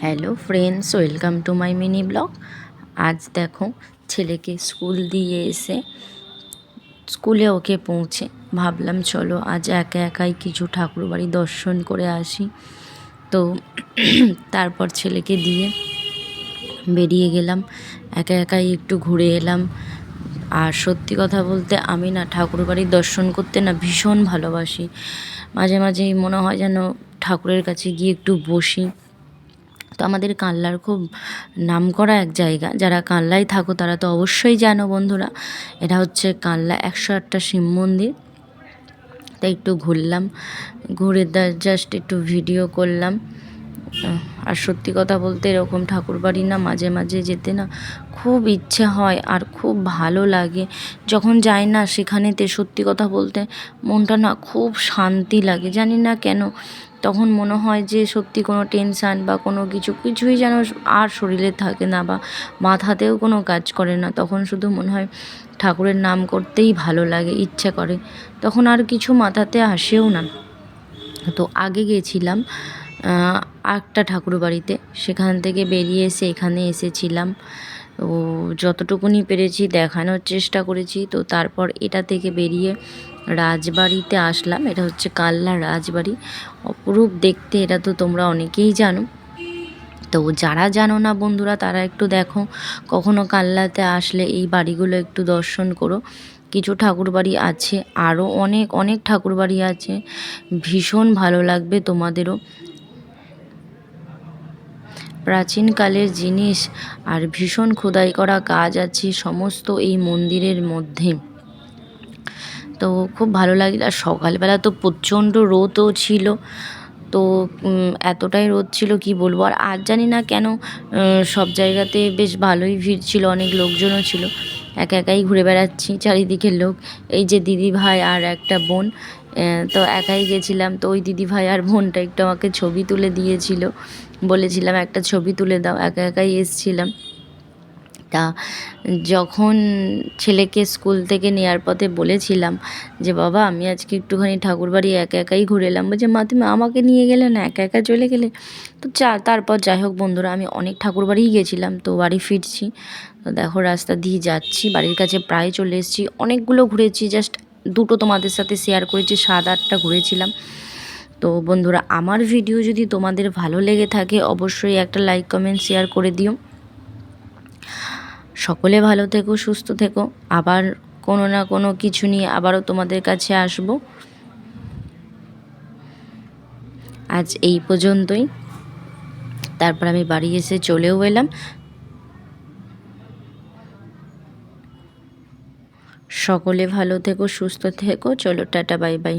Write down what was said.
Hello friends, welcome to my mini blog. আজ দেখো ছেলেকে স্কুল দিয়ে এসে স্কুলে ওকে পৌঁছে ভাবলাম চলো আজ একা একাই কিছু ঠাকুরবাড়ি দর্শন করে আসি। তো তারপর ছেলেকে দিয়ে বেরিয়ে গেলাম, একা একাই একটু ঘুরে এলাম। আর সত্যি কথা বলতে আমি না ঠাকুরবাড়ির দর্শন করতে না ভীষণ ভালোবাসি। মাঝে মাঝেই মনে হয় যেন ঠাকুরের কাছে গিয়ে একটু বসি। তো আমাদের কানলার খুব নামকরা এক জায়গা, যারা কানলায় থাকো তারা তো অবশ্যই জানো বন্ধুরা, এটা হচ্ছে কানলা 108টা শিব মন্দির। তাই একটু ঘুরলাম, ঘুরে জাস্ট একটু ভিডিও করলাম। আর সত্যি কথা বলতে এরকম ঠাকুরবাড়ি না মাঝে মাঝে যেতে না খুব ইচ্ছে হয় আর খুব ভালো লাগে। যখন যাই না সেখানেতে সত্যি কথা বলতে মনটা না খুব শান্তি লাগে, জানি না কেন। তখন মনে হয় যে সত্যি কোনো টেনশান বা কোনো কিছুই যেন আর শরীরে থাকে না, বা মাথাতেও কোনো কাজ করে না। তখন শুধু মনে হয় ঠাকুরের নাম করতেই ভালো লাগে, ইচ্ছে করে, তখন আর কিছু মাথাতে আসেও না। তো আগে গেছিলাম একটা ঠাকুরবাড়িতে, সেখান থেকে বেরিয়ে এসে এখানে এসেছিলাম। ও যতটুকুনি পেরেছি দেখানোর চেষ্টা করেছি। তো তারপর এটা থেকে বেরিয়ে রাজবাড়িতে আসলাম। এটা হচ্ছে কানলা রাজবাড়ি, অপরূপ দেখতে। এটা তো তোমরা অনেকেই জানো। তো যারা জানো না বন্ধুরা, তারা একটু দেখো, কখনো কানলাতে আসলে এই বাড়িগুলো একটু দর্শন করো। কিছু ঠাকুরবাড়ি আছে, আরও অনেক অনেক ঠাকুরবাড়ি আছে, ভীষণ ভালো লাগবে তোমাদেরও। প্রাচীনকালের জিনিস আর ভীষণ খোদাই করা কাজ আছে সমস্ত এই মন্দিরের মধ্যে। তো খুব ভালো লাগলো। আর সকালবেলা তো প্রচণ্ড রোদও ছিল, তো এতটাই রোদ ছিল কি বলবো। আর আজ জানি না কেন সব জায়গাতে বেশ ভালোই ভিড় ছিল, অনেক লোকজনও ছিল। একা একাই ঘুরে বেড়াচ্ছি, চারিদিকে লোক। এই যে দিদি ভাই আর একটা বোন, তো একাই গেছিলাম। তো ওই দিদি ভাই আর বোনটা একটু আমাকে ছবি তুলে দিয়েছিল, বলেছিলাম একটা ছবি তুলে দাও, একা একাই এসছিলাম। তা যখন ছেলেকে স্কুল থেকে নেওয়ার পথে বলেছিলাম যে বাবা আমি আজকে একটুখানি ঠাকুরবাড়ি একা একাই ঘুরে এলাম, বলছে মা তুমি আমাকে নিয়ে গেলে না, একা একা চলে গেলে। তো তারপর যাই হোক বন্ধুরা, আমি অনেক ঠাকুরবাড়িই গেছিলাম। তো বাড়ি ফিরছি, তো দেখো রাস্তা দিয়ে যাচ্ছি, বাড়ির কাছে প্রায় চলে এসেছি। অনেকগুলো ঘুরেছি, জাস্ট দুটো তোমাদের সাথে শেয়ার করেছি, 7-8টা ঘুরেছিলাম। তো বন্ধুরা, আমার ভিডিও যদি তোমাদের ভালো লেগে থাকে অবশ্যই একটা লাইক কমেন্ট শেয়ার করে দিও। সকলে ভালো থেকো, সুস্থ থেকো। আবার কোনো না কোনো কিছু নিয়ে আবারও তোমাদের কাছে আসব। আজ এই পর্যন্তই। তারপর আমি বাড়ি এসে চলেও এলাম। সকলে ভালো থেকো, সুস্থ থেকো। চলো টাটা, বাই বাই।